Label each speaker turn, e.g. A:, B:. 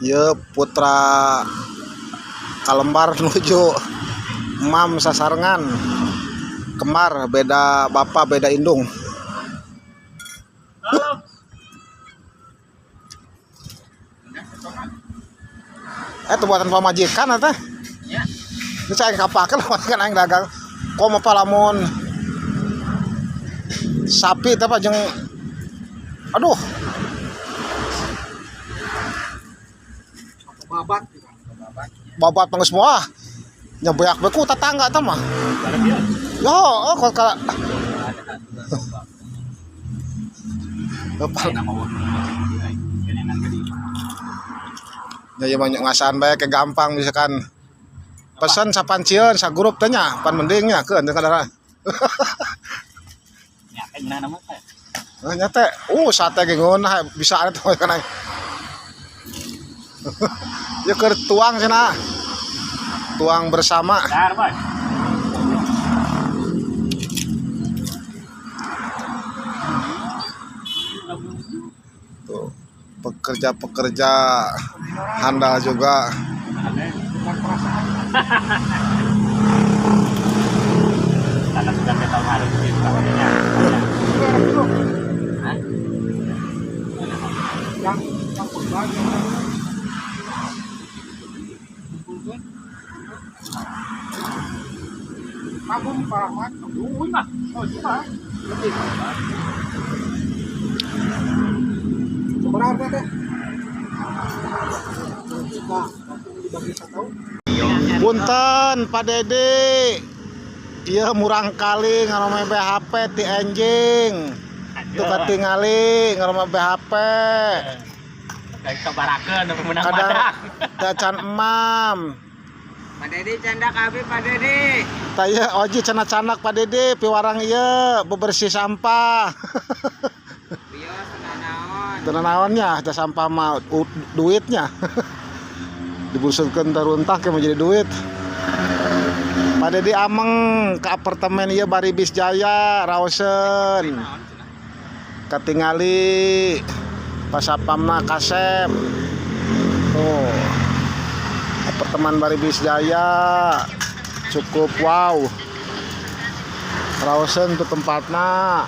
A: Ye putra Kalembar nuju Mam sasarengan kembar beda bapak beda indung. Itu buatan pamajikan teh. Ini saya kapakel kan aing dagang. Komo palamun sapi teh jeung aduh. Babat panggeus moal. Nyebeak bae ku tetangga teh mah. Yo, kok ka ya banyak ngasan bae ke gampang misalkan pesan sapancieun sa grup teh nya pan mending nya keun teh kadara.
B: Ya kayak nama teh.
A: Nya teh sate ge ngeunah bisa teh kana. Ya keur tuang cenah. Tuang bersama.
B: Dar, Bos.
A: Tuh, pekerja-pekerja handal juga.
B: Karena sudah tahun lalu kawannya. Yang Kabum pamat, duwi mah. Oh, cuma. Lebih. Berapa teh?
A: Punten Pak Dede. Ieu murang kali ngarome BHP ti enjing. Tuh katingali ngarome BHP.
B: Kayak kabarakeun nu menang
A: Ada
B: madak.
A: dacan emam.
C: Pak Dede candak abi Pak Dede.
A: Taya oji canak-canak Pak Dede piwarang ieu bebersih sampah.
C: Bios nanaon.
A: Tenanawannya ada sampah mah duitnya. Dibusutkeun taruntah ke menjadi duit. Pak Dede ameng ke apartemen ieu Baribis Jaya raoseun. Katingali pasapamna Kasep. Tuh. Apartemen Baribis Jaya cukup wow. Raoseun tuh tempatna.